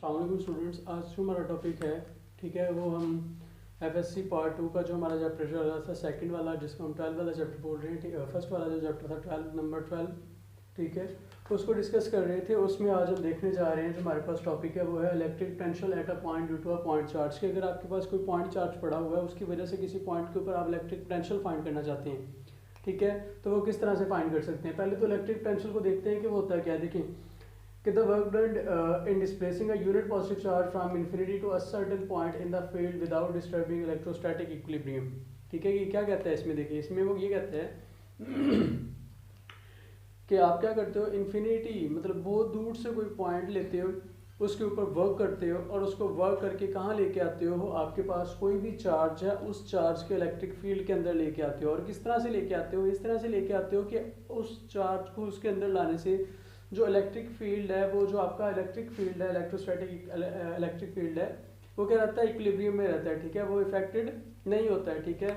अस्सलाम वालेकुम स्टूडेंट्स। आज जो हमारा टॉपिक है, ठीक है, वो हम एफएससी पार्ट 2 का जो हमारा चैप्टर चल रहा था, सेकंड वाला, जिसको हम 12 वाला चैप्टर बोल रहे हैं, ठीक है। फर्स्ट वाला जो चैप्टर था 12 नंबर 12, ठीक है, उसको डिस्कस कर रहे थे। उसमें आज हम देखने जा रहे हैं जो हमारे पास टॉपिक है वो है electric potential at a point due to a point charge. कि अगर आपके पास कोई पॉइंट चार्ज पड़ा हुआ है, उसकी वजह से किसी पॉइंट के ऊपर आप इलेक्ट्रिक पोटेंशियल फाइंड करना चाहते हैं, ठीक है, तो वो किस तरह से फाइंड कर सकते हैं। पहले तो इलेक्ट्रिक पोटेंशियल को देखते हैं कि वो होता है क्या। देखिए कि the work done in displacing a unit positive charge from infinity to a certain point in the field without disturbing electrostatic equilibrium, ठीक है। ये क्या कहता है इसमें, देखिए इसमें वो ये कहता है कि आप क्या करते हो, इन्फिनिटी मतलब बहुत दूर से कोई पॉइंट लेते हो, उसके ऊपर वर्क करते हो और उसको वर्क करके कहाँ लेके आते हो, आपके पास कोई भी चार्ज है, उस चार्ज के इलेक्ट्रिक फील्ड के अंदर लेके आते हो। और किस तरह से लेके आते हो, इस तरह से लेके आते हो कि उस चार्ज को उसके अंदर लाने से जो इलेक्ट्रिक फील्ड है, वो जो आपका इलेक्ट्रिक फील्ड है, इलेक्ट्रोस्टैटिक इलेक्ट्रिक फील्ड है, वो क्या रहता है, इक्विलिब्रियम में रहता है, ठीक है, वो इफेक्टेड नहीं होता है, ठीक है।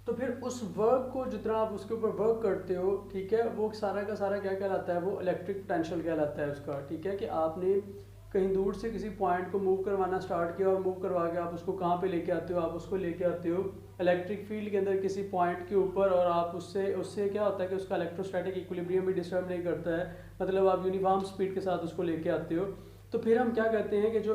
तो फिर उस वर्क को जितना आप उसके ऊपर वर्क करते हो, ठीक है, वो सारा का सारा क्या कहलाता है, वो इलेक्ट्रिक पोटेंशियल कहलाता है उसका, ठीक है। कि आपने कहीं दूर से किसी पॉइंट को मूव करवाना स्टार्ट किया और मूव करवा के आप उसको कहाँ पे लेके आते हो, आप उसको लेके आते हो इलेक्ट्रिक फील्ड के अंदर किसी पॉइंट के ऊपर, और आप उससे क्या होता है कि उसका इलेक्ट्रोस्टैटिक इक्विलिब्रियम भी डिस्टर्ब नहीं करता है, मतलब आप यूनिफॉर्म स्पीड के साथ उसको लेके आते हो। तो फिर हम क्या कहते हैं कि जो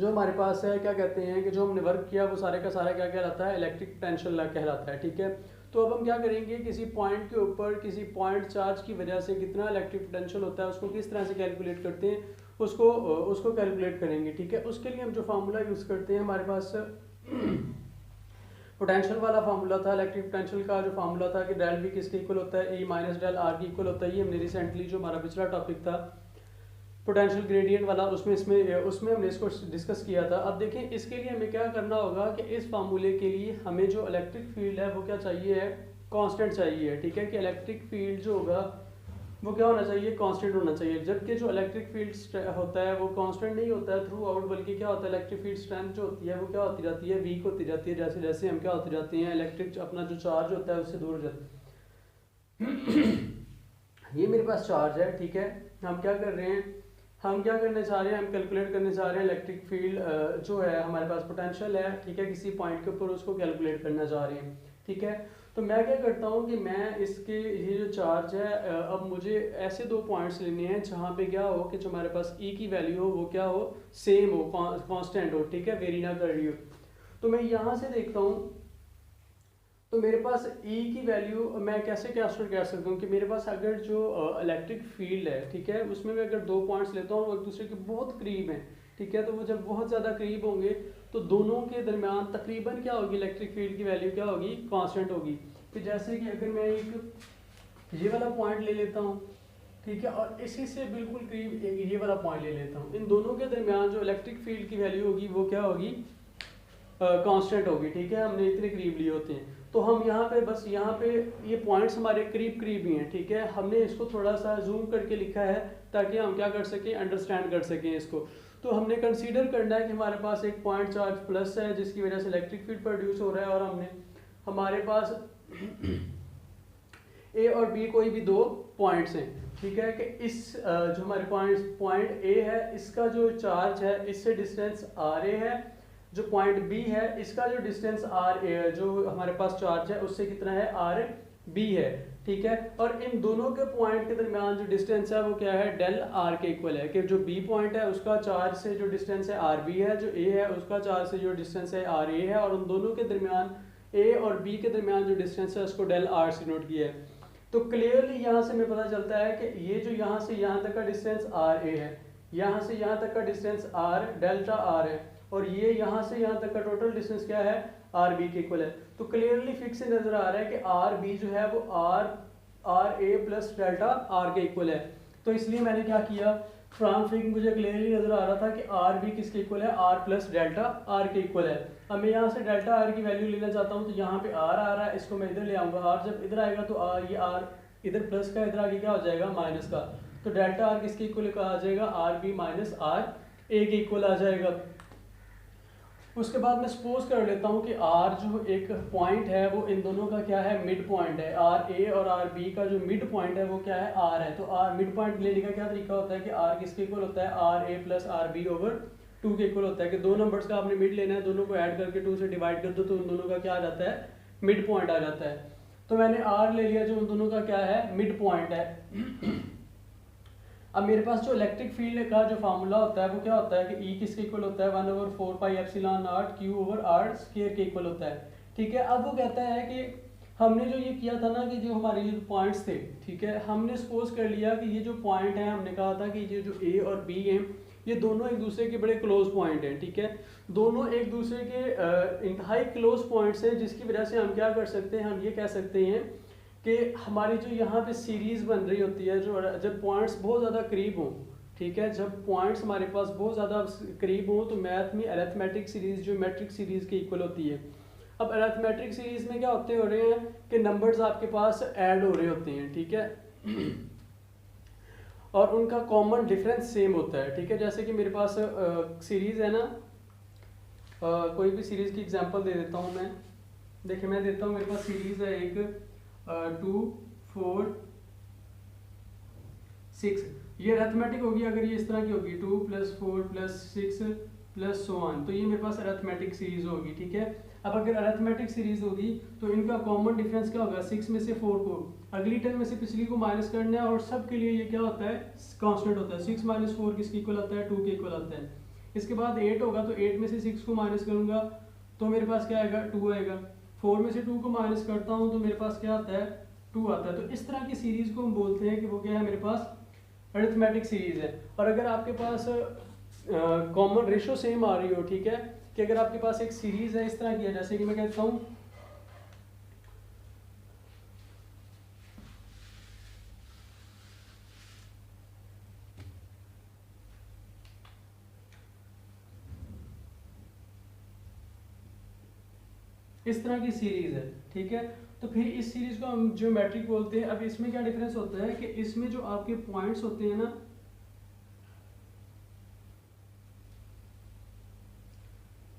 हमारे पास है, क्या कहते हैं कि जो हमने वर्क किया वो सारे का सारा क्या कहलाता है, इलेक्ट्रिक पोटेंशियल कहलाता है, ठीक है। तो अब हम क्या करेंगे, किसी पॉइंट के ऊपर किसी पॉइंट चार्ज की वजह से कितना इलेक्ट्रिक पोटेंशियल होता है, उसको किस तरह से कैलकुलेट करते हैं, उसको कैलकुलेट करेंगे, ठीक है। उसके लिए हम जो फार्मूला यूज़ करते हैं, हमारे पास पोटेंशियल वाला फार्मूला था, इलेक्ट्रिक पोटेंशियल का जो फार्मूला था कि डेल वी किसके इक्वल होता है, E माइनस डेल आर की इक्वल होता है। ये हमने रिसेंटली जो हमारा पिछला टॉपिक था पोटेंशियल ग्रेडियंट वाला, उसमें हमने इसको डिस्कस किया था। अब देखें इसके लिए हमें क्या करना होगा कि इस फार्मूले के लिए हमें जो इलेक्ट्रिक फील्ड है वो क्या चाहिए है, कांस्टेंट चाहिए, ठीक है। कि इलेक्ट्रिक फील्ड जो होगा वो क्या होना चाहिए, कांस्टेंट होना चाहिए। जबकि जो इलेक्ट्रिक फील्ड होता है वो कांस्टेंट नहीं होता है थ्रू आउट, बल्कि क्या होता है, इलेक्ट्रिक फील्ड स्ट्रेंथ जो होती है वो क्या होती जाती है, वीक होती जाती है, जैसे जैसे हम क्या होते जाते हैं, इलेक्ट्रिक अपना जो चार्ज होता है उससे दूर हो जाते हैं। ये मेरे पास चार्ज है, ठीक है। हम क्या कर रहे हैं, हम क्या करने चाह रहे हैं, हम कैलकुलेट करने चाह रहे हैं इलेक्ट्रिक फील्ड जो है हमारे पास पोटेंशियल है, ठीक है, किसी पॉइंट के ऊपर उसको कैलकुलेट करना चाह रहे हैं, ठीक है। तो मैं क्या करता हूँ कि मैं इसके ये जो चार्ज है, अब मुझे ऐसे दो पॉइंट्स लेने हैं जहाँ पे क्या हो कि जो हमारे पास ई की वैल्यू हो वो क्या हो, सेम हो, कांस्टेंट हो, ठीक है, वेरी ना कर रही हो। तो मैं यहाँ से देखता हूँ, तो मेरे पास E की वैल्यू मैं कैसे कैलकुलेट कर सकता हूँ कि मेरे पास अगर जो इलेक्ट्रिक फील्ड है, ठीक है, उसमें मैं अगर दो पॉइंट्स लेता हूँ वो एक दूसरे के बहुत करीब हैं, ठीक है, तो वो जब बहुत ज़्यादा करीब होंगे तो दोनों के दरमियान तकरीबन क्या होगी, इलेक्ट्रिक फील्ड की वैल्यू क्या होगी, कांस्टेंट होगी। कि जैसे कि अगर मैं एक ये वाला पॉइंट ले लेता हूँ, ठीक है, और इसी से बिल्कुल करीब एक ये वाला पॉइंट ले लेता हूँ, इन दोनों के दरमियान जो इलेक्ट्रिक फील्ड की वैल्यू होगी वो क्या होगी, कांस्टेंट होगी, ठीक है। हमने इतने करीब लिए होते हैं, तो हम यहाँ पे बस यहाँ पे ये पॉइंट्स हमारे करीब करीब ही हैं, ठीक है। हमने इसको थोड़ा सा जूम करके लिखा है ताकि हम क्या कर सकें, अंडरस्टैंड कर सकें इसको। तो हमने कंसीडर करना है कि हमारे पास एक पॉइंट चार्ज प्लस है जिसकी वजह से इलेक्ट्रिक फील्ड प्रोड्यूस हो रहा है, और हमारे पास ए और बी कोई भी दो पॉइंट्स हैं, ठीक है। कि इस जो हमारे पॉइंट ए है इसका जो चार्ज है इससे डिस्टेंस आर ए है, जो पॉइंट बी है इसका जो डिस्टेंस आर ए जो हमारे पास चार्ज है उससे कितना है, आर बी है, ठीक है। और इन दोनों के पॉइंट के दरमियान जो डिस्टेंस है वो क्या है, डेल आर के इक्वल है। कि जो बी पॉइंट है उसका चार्ज से जो डिस्टेंस है आर बी है, जो ए है उसका चार्ज से जो डिस्टेंस है आर ए है, और उन दोनों के दरमियान ए और बी के दरमियान जो डिस्टेंस है उसको डेल आर से नोट किया है। तो क्लियरली यहाँ से हमें पता चलता है कि ये जो यहाँ से यहाँ तक का डिस्टेंस आर ए है, यहाँ से यहाँ तक का डिस्टेंस आर डेल्टा आर है, और ये यहाँ से यहाँ तक का टोटल डिस्टेंस क्या है, आर बी के इक्वल है। तो क्लियरली फिक्स नजर आ रहा है कि आर बी जो है वो R A plus delta R के इक्वल है। तो इसलिए मैंने क्या किया, फ्रॉम फिग मुझे क्लियरली नजर आ रहा था कि आर बी किसके इक्वल है, आर प्लस डेल्टा आर के इक्वल है। अब मैं यहाँ से डेल्टा आर की वैल्यू लेना चाहता हूँ, तो यहाँ पे आर आ रहा है, इसको मैं इधर ले आऊँगा, आर जब इधर आएगा तो ये आर इधर प्लस का, इधर आगे क्या हो जाएगा, माइनस का। तो डेल्टा आर किसके इक्वल आ जाएगा, are b minus r a के इक्वल आ जाएगा। उसके बाद मैं सपोज कर लेता हूँ कि आर जो एक पॉइंट है वो इन दोनों का क्या है, मिड पॉइंट है। आर ए और आर बी का जो मिड पॉइंट है वो क्या है, आर है। तो आर मिड पॉइंट लेने का क्या तरीका होता है कि आर किसके इक्वल होता है, R A plus R B over 2 के इक्वल होता है। कि दो नंबर्स का आपने मिड लेना है, दोनों को ऐड करके 2 से डिवाइड कर दो तो उन दोनों का क्या आ जाता है, मिड पॉइंट आ जाता है। तो मैंने आर ले लिया जो उन दोनों का क्या है, मिड पॉइंट है। अब मेरे पास जो इलेक्ट्रिक फील्ड का जो फार्मूला होता है वो क्या होता है कि E किसके इक्वल होता है, 1/4 pi epsilon not Q over R square के इक्वल होता है। ठीक है, अब वो कहता है कि हमने जो ये किया था ना कि जो हमारे जो पॉइंट्स थे, ठीक है, हमने सपोज कर लिया कि ये जो पॉइंट है, हमने कहा था कि ये जो A और B हैं ये दोनों एक दूसरे के बड़े क्लोज पॉइंट हैं। ठीक है, दोनों एक दूसरे के इंतहाई क्लोज पॉइंट्स हैं, जिसकी वजह से हम क्या कर सकते हैं, हम ये कह सकते हैं कि हमारी जो यहाँ पे सीरीज बन रही होती है, जो जब पॉइंट्स बहुत ज़्यादा करीब हों, ठीक है, जब पॉइंट्स हमारे पास बहुत ज़्यादा करीब हों तो मैथ में अरिथमेटिक सीरीज जो मैट्रिक सीरीज के इक्वल होती है। अब अरिथमेटिक सीरीज में क्या हो रहे हैं कि नंबर्स आपके पास ऐड हो रहे होते हैं। ठीक है, और उनका कॉमन डिफरेंस सेम होता है। ठीक है, जैसे कि मेरे पास सीरीज है ना, कोई भी सीरीज की एग्जांपल दे देता हूँ मैं। देखिए मैं देता हूँ, मेरे पास सीरीज है एक 2 4 6। ये अरिथमेटिक होगी अगर ये इस तरह की होगी 2 + 4 + 6 + so on, तो ये मेरे पास अरिथमेटिक सीरीज होगी। ठीक है, अब अगर अरिथमेटिक सीरीज होगी तो इनका कॉमन डिफरेंस क्या होगा, 6 में से 4 को अगली टर्म में से पिछली को माइनस करना है, और सब के लिए ये क्या होता है, कांस्टेंट होता है। 6 - 4 किसके इक्वल आता है, 2 के इक्वल आता है। इसके बाद 8 होगा तो 8 में से 6 को माइनस करूंगा तो मेरे पास क्या आएगा, 2 आएगा। 4 में से 2 को माइनस करता हूँ तो मेरे पास क्या आता है, 2 आता है। तो इस तरह की सीरीज को हम बोलते हैं कि वो क्या है, मेरे पास अरिथमेटिक सीरीज है। और अगर आपके पास कॉमन रेशो सेम आ रही हो, ठीक है, कि अगर आपके पास एक सीरीज है इस तरह की है, जैसे कि मैं कहता हूँ इस तरह की सीरीज है, ठीक है, तो फिर इस सीरीज को हम ज्योमेट्रिक बोलते हैं। अब इसमें क्या डिफरेंस होता है कि इसमें जो आपके पॉइंट्स होते हैं ना,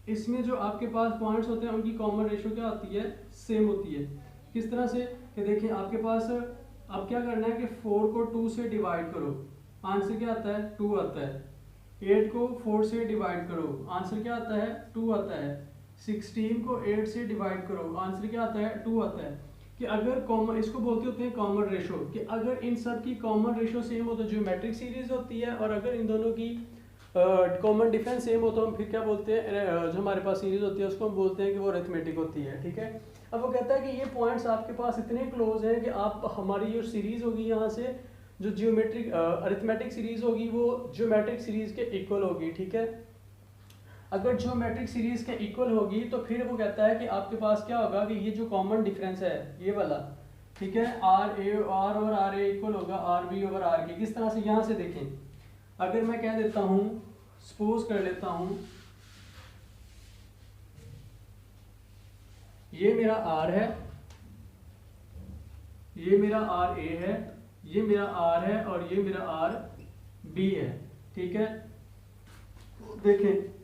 इसमें जो आपके पास पॉइंट्स होते हैं उनकी कॉमन रेशो क्या होती है, सेम होती है। किस तरह से कि देखिए आपके पास अब क्या करना है कि 4 को 2 से डिवाइड करो, आंसर क्या आता है, 2 आता है। 8 को 4 से डिवाइड करो, आंसर क्या आता है, 2 आता है। 16 को 8 से डिवाइड करो, आंसर क्या आता है, 2 आता है। कि अगर कॉमन, इसको बोलते होते हैं कॉमन रेशो, कि अगर इन सब की कॉमन रेशो सेम हो तो ज्योमेट्रिक सीरीज होती है, और अगर इन दोनों की कॉमन डिफरेंस सेम हो तो हम फिर क्या बोलते हैं, जो हमारे पास सीरीज होती है उसको हम बोलते हैं कि वो अरिथमेटिक होती है। ठीक है, अब वो कहता है कि ये पॉइंट्स आपके पास इतने क्लोज हैं कि आप हमारी जो सीरीज होगी यहाँ से जो जियोमेट्रिक अरिथमेटिक सीरीज होगी वो ज्योमेट्रिक सीरीज के इक्वल होगी। ठीक है, अगर ज्योमेट्रिक सीरीज के इक्वल होगी तो फिर वो कहता है कि आपके पास क्या होगा कि ये जो कॉमन डिफरेंस है ये वाला, ठीक है, आर और आर ए इक्वल होगा आर बी ओवर आर के। किस तरह से, यहाँ से देखें, अगर मैं कह देता हूँ, सपोज कर लेता हूँ ये मेरा आर है, ये मेरा आर ए है, ये मेरा आर है और ये मेरा आर बी है। ठीक है, देखें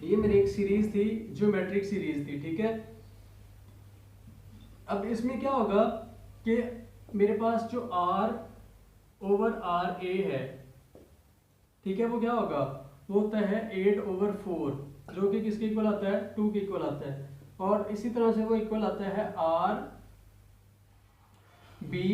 ये मेरी एक सीरीज थी, ज्योमेट्रिक सीरीज थी। ठीक है, अब इसमें क्या होगा कि मेरे पास जो आर ओवर आर ए है, ठीक है, वो क्या होगा, वो होता है 8/4, जो कि किसके इक्वल आता है, 2 के इक्वल आता है। और इसी तरह से वो इक्वल आता है आर बी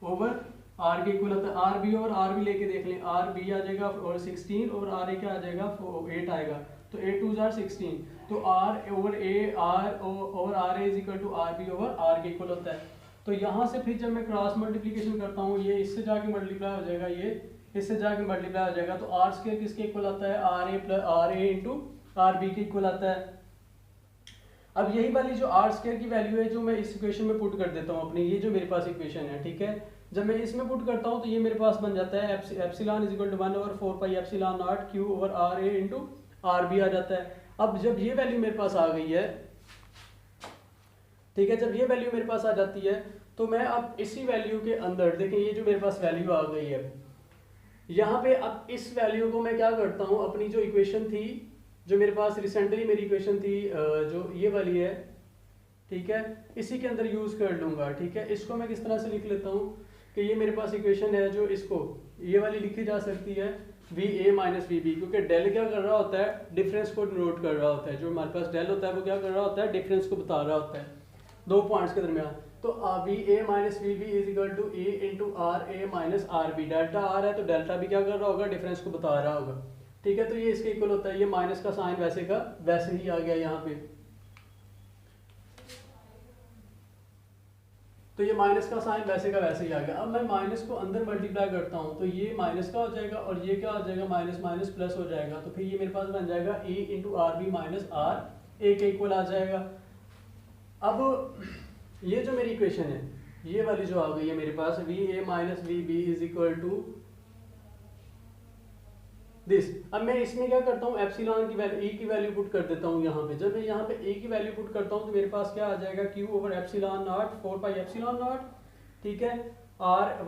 ओवर आर के इक्वल आता है। R B over R B लेके देख लें, आर बी आ जाएगा और 16 और आर ए क्या आ जाएगा, 8 आएगा, तो 8 2 16, तो R over A R over are A is equal to R B over R के इक्वल होता है। तो यहाँ से फिर जब मैं क्रॉस मल्टीप्लिकेशन करता हूँ, ये इससे जाके मल्टीप्लाई हो जाएगा, ये इससे जाके मल्टीप्लाई हो जाएगा, तो आर स्क्वायर किसके इक्वल आता है, R A into are B के इक्वल आता है। अब यही वाली जो आर स्क्वायर की वैल्यू है जो मैं इस इक्वेशन में पुट कर देता हूँ अपनी, ये जो मेरे पास इक्वेशन है, ठीक है, जब मैं इसमें पुट करता हूँ तो ये मेरे पास बन जाता है epsilon is equal to 1/4 pi epsilon naught q over R A into are b आ जाता है। अब जब ये वैल्यू मेरे पास आ गई है, ठीक है, जब ये वैल्यू मेरे पास आ जाती है तो मैं अब इसी वैल्यू के अंदर देखें, ये जो मेरे पास वैल्यू आ गई है यहाँ पे, अब इस वैल्यू को मैं क्या करता हूँ, अपनी जो इक्वेशन थी जो मेरे पास रिसेंटली मेरी इक्वेशन थी जो ये वाली है, ठीक है, इसी के अंदर यूज़ कर लूँगा। ठीक है, इसको मैं किस तरह से लिख लेता हूँ कि ये मेरे पास इक्वेशन है जो इसको ये वाली लिखी जा सकती है V A minus we B, क्योंकि डेल क्या कर रहा होता है, डिफरेंस को डिनोट कर रहा होता है। जो हमारे पास डेल होता है वो क्या कर रहा होता है, डिफरेंस को बता रहा होता है दो पॉइंट्स के दरमियान। तो V A minus we B is equal to A into R A minus R B. Delta R है तो डेल्टा भी क्या कर रहा होगा, डिफरेंस को बता रहा होगा। ठीक है, तो ये इसके इक्वल होता है। ये माइनस का साइन वैसे का वैसे ही आ गया यहाँ पे, तो ये माइनस का साइन वैसे का वैसे ही आ गया। अब मैं माइनस को अंदर मल्टीप्लाई करता हूँ तो ये माइनस का हो जाएगा और ये क्या हो जाएगा, माइनस माइनस प्लस हो जाएगा। तो फिर ये मेरे पास बन जाएगा a into are b minus r a के इक्वल आ जाएगा। अब ये जो मेरी इक्वेशन है ये वाली जो आ गई है मेरे पास, v A minus we B is equal to this. अब मैं इसमें क्या करता हूँ, एप्सिलॉन की वैल्यू, ई की वैल्यू पुट कर देता हूँ यहाँ पे। जब मैं यहाँ पे ए की वैल्यू पुट करता हूँ तो मेरे पास क्या आ जाएगा, q over epsilon naught 4 pi epsilon naught, ठीक है, r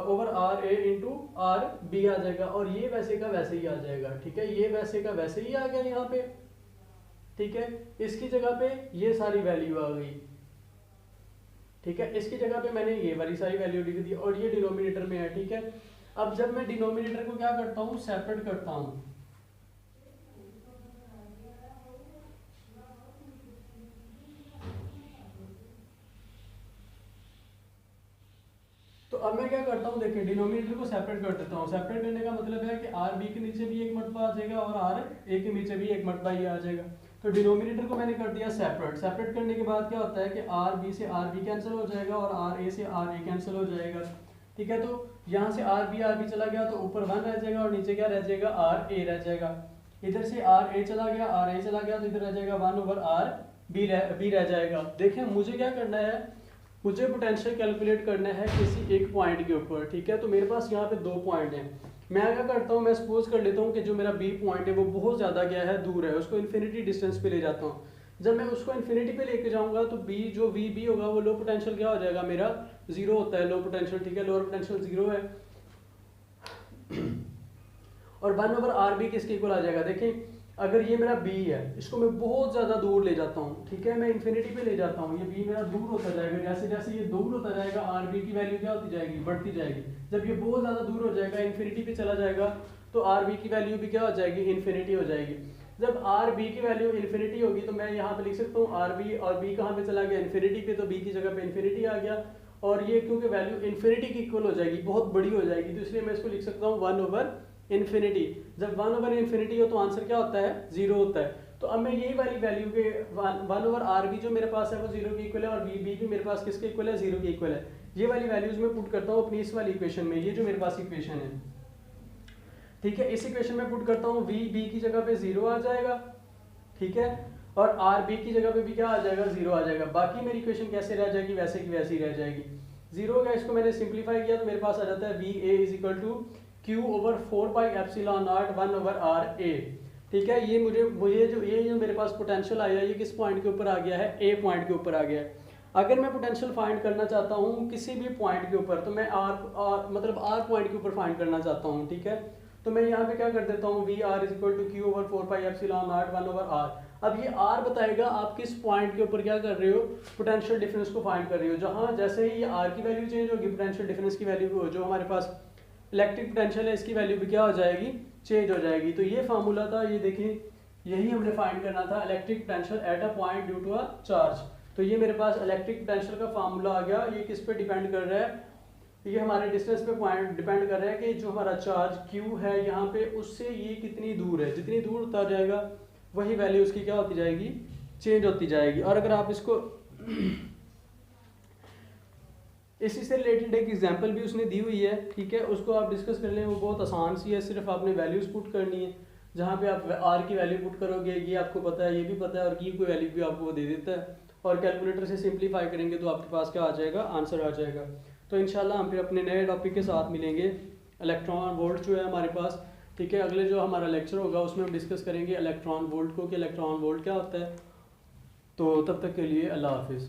over R A into are b आ जाएगा। और ये वैसे का वैसे ही आ जाएगा। ठीक है, ये वैसे का वैसे ही आ गया यहाँ पे। ठीक है, इसकी जगह पे ये सारी वैल्यू आ गई। ठीक है, इसकी जगह पे मैंने ये वाली सारी वैल्यू लिख दी और ये डिनोमिनेटर में है। ठीक है, अब जब मैं डिनोमिनेटर को क्या करता हूँ, सेपरेट करता हूँ, तो अब मैं क्या करता हूँ, देखिए डिनोमिनेटर को सेपरेट कर देता हूँ। सेपरेट करने का मतलब है कि आर बी के नीचे भी एक मरतबा आ जाएगा और आर ए के नीचे भी एक मरतबा ही आ जाएगा। तो डिनोमिनेटर को मैंने कर दिया सेपरेट। सेपरेट करने के बाद क्या होता है कि आर बी से आर बी कैंसिल हो जाएगा और आर ए से आर ए कैंसिल हो जाएगा। ठीक है, तो यहाँ से आर बी चला गया तो ऊपर 1 रह जाएगा और नीचे क्या रह जाएगा, आर ए रह जाएगा। इधर से आर ए चला गया, आर ए चला गया तो इधर रह जाएगा 1 ओवर आर बी रह जाएगा। देखें मुझे क्या करना है, मुझे पोटेंशियल कैलकुलेट करना है किसी एक पॉइंट के ऊपर। ठीक है, तो मेरे पास यहाँ पे 2 पॉइंट हैं। मैं क्या करता हूँ, मैं सपोज कर लेता हूँ कि जो मेरा बी पॉइंट है वो बहुत ज़्यादा गया है, दूर है, उसको इन्फिनिटी डिस्टेंस पे ले जाता हूँ। जब मैं उसको इन्फिनिटी पे लेके जाऊंगा तो बी जो वी बी होगा वो लो पोटेंशियल क्या हो जाएगा, मेरा 0 होता है लो पोटेंशियल। ठीक है, लोअर पोटेंशियल 0 है और 1 ओवर आर बी किसके इक्वल आ जाएगा। देखिए अगर ये मेरा बी है, इसको मैं बहुत ज़्यादा दूर ले जाता हूँ। ठीक है, मैं इन्फिनिटी पे ले जाता हूँ, ये बी मेरा दूर होता जाएगा। जैसे जैसे ये दूर होता जाएगा आर बी की वैल्यू क्या होती जाएगी, बढ़ती जाएगी। जब ये बहुत ज़्यादा दूर हो जाएगा, इन्फिनिटी पे चला जाएगा, तो आर बी की वैल्यू भी क्या हो जाएगी, इन्फिनिटी हो जाएगी। जब आर बी की वैल्यू इन्फिनिटी होगी तो मैं यहाँ पे लिख सकता हूँ आर बी, और बी कहाँ पे चला गया, इन्फिनिटी पे, तो बी की जगह पे इन्फिनिटी आ गया। और ये क्योंकि वैल्यू इन्फिनिटी की इक्वल हो जाएगी, बहुत बड़ी हो जाएगी, तो इसलिए मैं इसको लिख सकता हूँ 1 ओवर इन्फिनिटी। जब 1 ओवर इन्फिनिटी हो तो आंसर क्या होता है, 0 होता है। तो अब मैं यही वाली वैल्यू के 1 ओवर आर बी जो मेरे पास है वो 0 के इक्वल है और बी भी मेरे पास किसके इक्वल है, 0 के इक्वल है। ये वाली वैल्यूज मैं पुट करता हूँ अपनी इस वाली इक्वेशन में, ये जो मेरे पास इक्वेशन है। ठीक है, इस इक्वेशन में पुट करता हूँ, वी बी की जगह पे 0 आ जाएगा। ठीक है, और आर बी की जगह पे भी क्या आ जाएगा, 0 आ जाएगा। बाकी मेरी इक्वेशन कैसे रह जाएगी, वैसे की वैसी रह जाएगी। 0 का इसको मैंने सिंप्लीफाई किया तो मेरे पास आ जाता है we a is equal to Q over 4 pi epsilon naught 1 over are a. ठीक है, ये जो मेरे पास पोटेंशियल आया है ये किस पॉइंट के ऊपर आ गया है, ए पॉइंट के ऊपर आ गया है। अगर मैं पोटेंशियल फाइंड करना चाहता हूँ किसी भी पॉइंट के ऊपर, तो मैं मतलब आर पॉइंट के ऊपर फाइंड करना चाहता हूँ। ठीक है, तो मैं यहाँ पे क्या कर देता हूँ, V R is equal to Q over 4 pi epsilon naught 1 over R. अब ये आर बताएगा आप किस पॉइंट के ऊपर क्या कर रहे हो, पोटेंशियल डिफरेंस को फाइंड कर रहे हो। जहाँ जैसे ही ये आर की वैल्यू चेंज होगी, पोटेंशियल डिफरेंस की वैल्यू जो हमारे पास इलेक्ट्रिक पोटेंशियल है इसकी वैल्यू भी क्या हो जाएगी, चेंज हो जाएगी। तो ये फार्मूला था, ये देखिए यही हमने फाइंड करना था, electric potential at a point due to a charge. तो ये मेरे पास इलेक्ट्रिक पोटेंशियल का फार्मूला आ गया। ये किस पे डिपेंड कर रहा है, ये हमारे डिस्टेंस पे पॉइंट डिपेंड कर रहा है कि जो हमारा चार्ज Q है यहाँ पे, उससे ये कितनी दूर है। जितनी दूर होता जाएगा वही वैल्यू उसकी क्या होती जाएगी, चेंज होती जाएगी। और अगर आप इसको इसी से रिलेटेड एक एग्जांपल भी उसने दी हुई है, ठीक है, उसको आप डिस्कस कर लें, वो बहुत आसान सी है। सिर्फ आपने वैल्यूज पुट करनी है, जहाँ पे आप आर की वैल्यू पुट करोगे, ये आपको पता है, ये भी पता है, और की कोई वैल्यू भी आपको वो दे देता है, और कैलकुलेटर से सिंप्लीफाई करेंगे तो आपके पास क्या आ जाएगा, आंसर आ जाएगा। तो इंशाल्लाह हम फिर अपने नए टॉपिक के साथ मिलेंगे, इलेक्ट्रॉन वोल्ट जो है हमारे पास। ठीक है, अगले जो हमारा लेक्चर होगा उसमें हम डिस्कस करेंगे इलेक्ट्रॉन वोल्ट को, कि इलेक्ट्रॉन वोल्ट क्या होता है। तो तब तक के लिए अल्लाह हाफिज़।